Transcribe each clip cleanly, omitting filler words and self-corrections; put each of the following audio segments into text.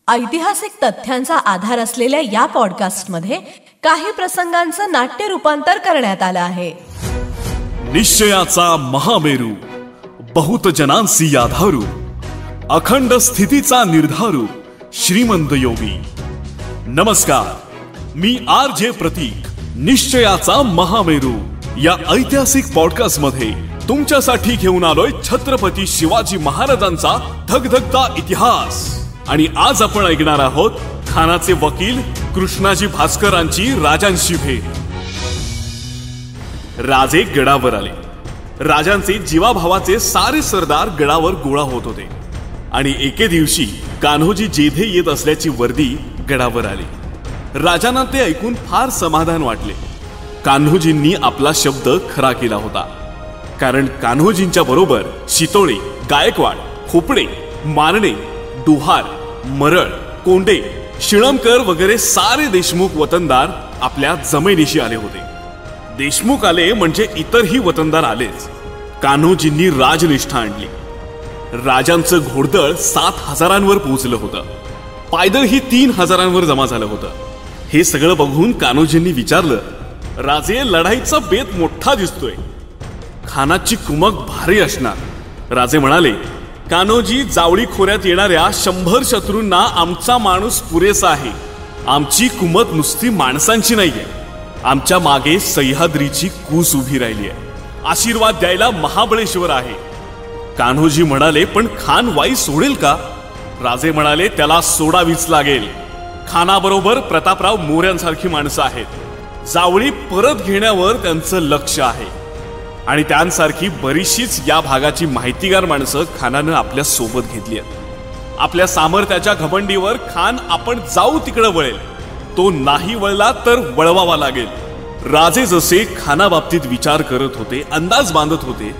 ऐतिहासिक तथ्यांचा आधार असलेल्या या पॉडकास्टमध्ये काही प्रसंगांचं नाट्य रूपांतर करण्यात आलं आहे. निश्चयाचा महामेरू, बहुत जनांसी आधारू, अखंड स्थितीचा निर्धारू, श्रीमंत योगी. नमस्कार, मी RJ प्रतीक. निश्चयाचा महामेरू या ऐतिहासिक पॉडकास्ट मध्ये तुमच्यासाठी घेऊन आलोय छत्रपती शिवाजी महाराजांचा धगधगता इतिहास. आणि आज आपण ऐकणार आहोत खानाचे वकील कृष्णाजी भास्करांची राजांशी भेट. राजे गडावर आले. राजांचे जीवाभावाचे सारे सरदार गडावर गोळा होत होते आणि एके दिवशी कान्होजी जेधे येत असल्याची वर्दी गडावर आली. राजांना ते ऐकून फार समाधान वाटले. कान्होजींनी आपला शब्द खरा केला होता, कारण कान्होजींच्या बरोबर शितोळे, गायकवाड, खोपडे, मारणे, डुहार, मरळ, कोंडे, शिळमकर वगैरे सारे देशमुख वतनदार आपल्या जमिनीशी आले होते. देशमुख आले म्हणजे इतरही वतनदार आलेच. कान्होजींनी राजनिष्ठा आणली. राजांचं घोडदळ 7,000 पोहोचलं होतं. पायदळही 3,000 जमा झालं होतं. हे सगळं बघून कान्होजींनी विचारलं, राजे, लढाईचा बेत मोठा दिसतोय. खानाची कुमक भारी असणार. राजे म्हणाले, कान्होजी, जावळी खोऱ्यात येणाऱ्या 100 शत्रूंना आमचा माणूस पुरेसा आहे. आमची कुमक नुसती माणसांची नाहीये. आमच्या मागे सह्याद्रीची कूस उभी राहिली आहे. आशीर्वाद द्यायला महाबळेश्वर आहे. कान्होजी म्हणाले, पण खान वाई सोडेल का? राजे म्हणाले, त्याला सोडावीच लागेल. खानाबरोबर प्रतापराव मोऱ्यांसारखी माणसं आहेत. जावळी परत घेण्यावर त्यांचं लक्ष आहे आणि त्यांसारखी बरीचशीच या भागाची माहितीगार माणसं खानानं आपल्या सोबत घेतली आहेत. आपल्या सामर्थ्याच्या घमंडीवर खान आपण जाऊ तिकडं वळेल. तो नाही वळला तर वळवावा लागेल. राजे जसे खानाबाबतीत विचार करत होते, अंदाज बांधत होते,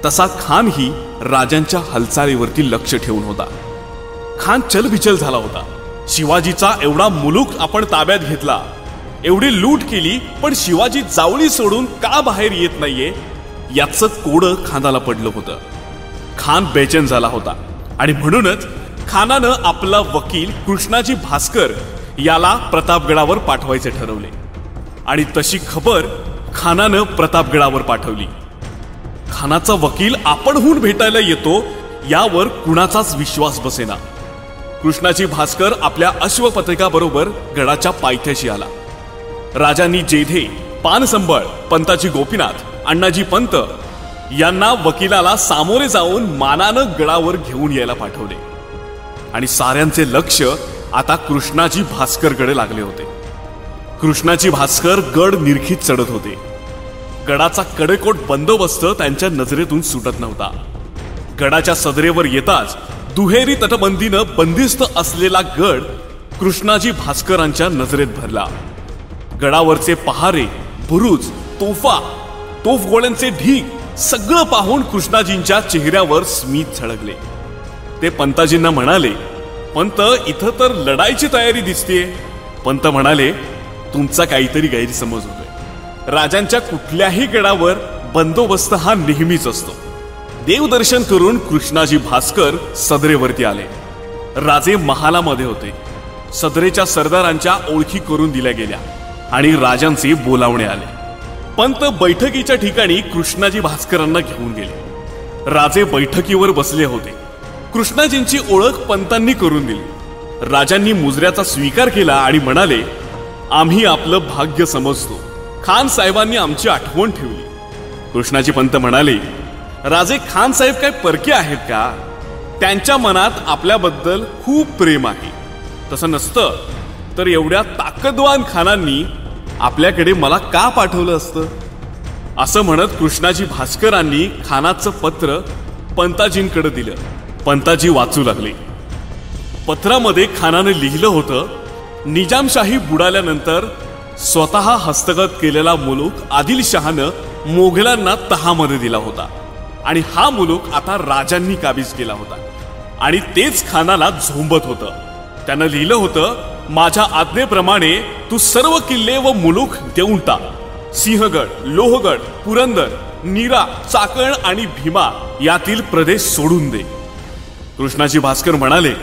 तसा खान ही राजांच्या हालचालीवरती लक्ष ठेवून होता. खान चलबिचल झाला होता. शिवाजीचा एवढा मुलूक आपण ताब्यात घेतला, एवढी लूट केली, पण शिवाजी जावळी सोडून का बाहेर येत नाहीये याचं कोडं खानाला पडलं होतं. खान बेचैन झाला होता आणि म्हणूनच खानानं आपला वकील कृष्णाजी भास्कर याला प्रतापगडावर पाठवायचे ठरवले. आणि तशी खबर खानानं प्रतापगडावर पाठवली. खानाचा वकील आपणहून भेटायला येतो यावर कुणाचाच विश्वास बसेना. कृष्णाजी भास्कर आपल्या अश्वपथकाबरोबर गडाच्या पायथ्याशी आला. राजांनी जेधे, पानसंबळ, पंताजी गोपीनाथ, अण्णाजी पंत यांना वकिलाला सामोरे जाऊन मानानं गडावर घेऊन यायला पाठवले. आणि साऱ्यांचे लक्ष आता कृष्णाजी भास्करकडे लागले होते. कृष्णाजी भास्कर गड निरखीत चढत होते. गडाचा कडेकोट बंदोबस्त त्यांच्या नजरेतून सुटत नव्हता. गडाच्या सदरेवर येताच दुहेरी तटबंदीनं बंदिस्त असलेला गड कृष्णाजी भास्करांच्या नजरेत भरला. गडावरचे पहारे, बुरुज, तोफा, तोफगोळ्यांचे ढीग सगळं पाहून कृष्णाजींच्या चेहऱ्यावर स्मित झळकले. ते पंताजींना म्हणाले, पंत, इथं तर लढाईची तयारी दिसतेय. पंत म्हणाले, तुमचा काहीतरी गैरसमज होतोय. राजांच्या कुठल्याही गडावर बंदोबस्त हा नेहमीच असतो. देवदर्शन करून कृष्णाजी भास्कर सदरेवरती आले. राजे महालामध्ये होते. सदरेच्या सरदारांच्या ओळखी करून दिल्या गेल्या आणि राजांचे बोलावणे आले. पंत बैठकीच्या ठिकाणी कृष्णाजी भास्करांना घेऊन गेले. राजे बैठकीवर बसले होते. कृष्णाजींची ओळख पंतांनी करून दिली. राजांनी मुजऱ्याचा स्वीकार केला आणि म्हणाले, आम्ही आपलं भाग्य समजतो. खान साहेबांनी आमची आठवण ठेवली. कृष्णाजी पंत म्हणाले, राजे, खान साहेब काय परके आहेत का? त्यांच्या मनात आपल्याबद्दल खूप प्रेम आहे. तसं नसतं तर एवढ्या ताकदवान खानांनी आपल्याकडे मला का पाठवलं असतं? असं म्हणत कृष्णाजी भास्करांनी खानाचं पत्र पंताजींकडे दिलं. पंताजी वाचू लागले. पत्रामध्ये खानाने लिहिलं होतं, निजामशाही बुडाल्यानंतर स्वतः हस्तगत केलेला मुलूक आदिलशहानं मोगलांना तहामध्ये दिला होता आणि हा मुलूक आता राजांनी काबीज केला होता आणि तेच खानाला झोंबत होतं. त्यानं लिहिलं होतं, माझ्या आज्ञेप्रमाणे तू सर्व किल्ले व मुलूक देऊन टाक. सिंहगड, लोहगड, पुरंदर, नीरा, चाकण आणि भीमा यातील प्रदेश सोडून दे. कृष्णाजी भास्कर म्हणाले,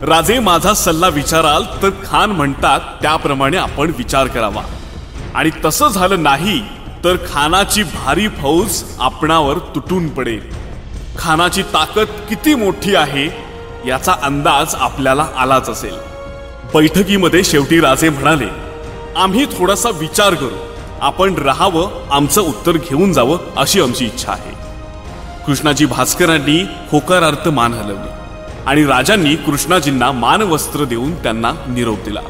राजे माझा सल्ला विचाराल तर खान म्हणतात त्याप्रमाणे आपण विचार करावा, आणि तसं झालं नाही तर खानाची भारी फौज आपणावर तुटून पडेल. खानाची ताकद किती मोठी आहे याचा अंदाज आपल्याला आलाच असेल. बैठकीमध्ये शेवटी राजे म्हणाले, आम्ही थोडासा विचार करू, आपण राहावं, आमचं उत्तर घेऊन जावं अशी आमची इच्छा आहे. कृष्णाजी भास्करांनी होकारार्थ मान हलवली आणि राजांनी कृष्णाजींना मानवस्त्र देऊन त्यांना निरोप दिला.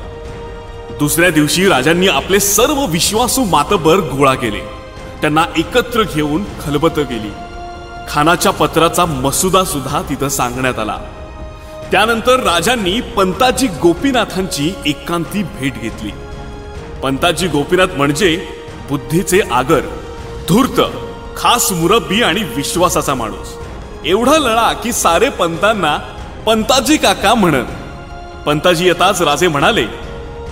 दुसऱ्या दिवशी राजांनी आपले सर्व विश्वासू मातबर गोळा केले. त्यांना एकत्र घेऊन खलबत केली. खानाच्या पत्राचा मसुदा सुद्धा तिथं सांगण्यात आला. त्यानंतर राजांनी पंताजी गोपीनाथांची एकांती भेट घेतली. पंताजी गोपीनाथ म्हणजे बुद्धीचे आगर, धूर्त, खास मुरब्बी आणि विश्वासाचा माणूस. एवढा लळा की सारे पंतांना पंताजी काका म्हणत. पंताजी येताच राजे म्हणाले,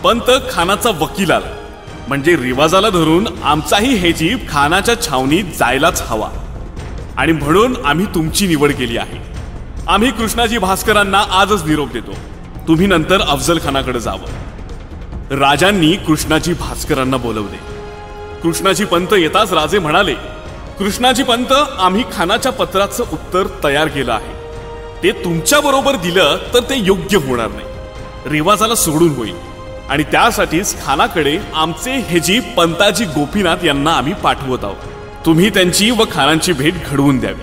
पंत खानाचा वकील आला, म्हणजे रिवाजाला धरून आमचाही हे जीव खानाच्या छावणीत जायलाच हवा, आणि म्हणून आम्ही तुमची निवड केली आहे. आम्ही कृष्णाजी भास्करांना आजच निरोप देतो. तुम्ही नंतर अफजल खानाकडे जावं. राजांनी कृष्णाजी भास्करांना बोलवले. कृष्णाजी पंत येताच राजे म्हणाले, कृष्णाजी पंत, आम्ही खानाच्या पत्राचं उत्तर तयार केलं आहे. ते तुमच्या बरोबर दिलं तर ते योग्य होणार नाही, रिवाजाला सोडून होईल, आणि त्यासाठीच खानाकडे आमचे हेजी पंताजी गोपीनाथ यांना आम्ही पाठवत आहोत. तुम्ही त्यांची व खानांची भेट घडवून द्यावी.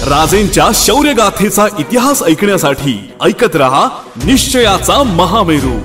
राजेंच्या शौर्यगाथेचा इतिहास ऐकण्यासाठी ऐकत रहा निश्चयाचा महामेरू.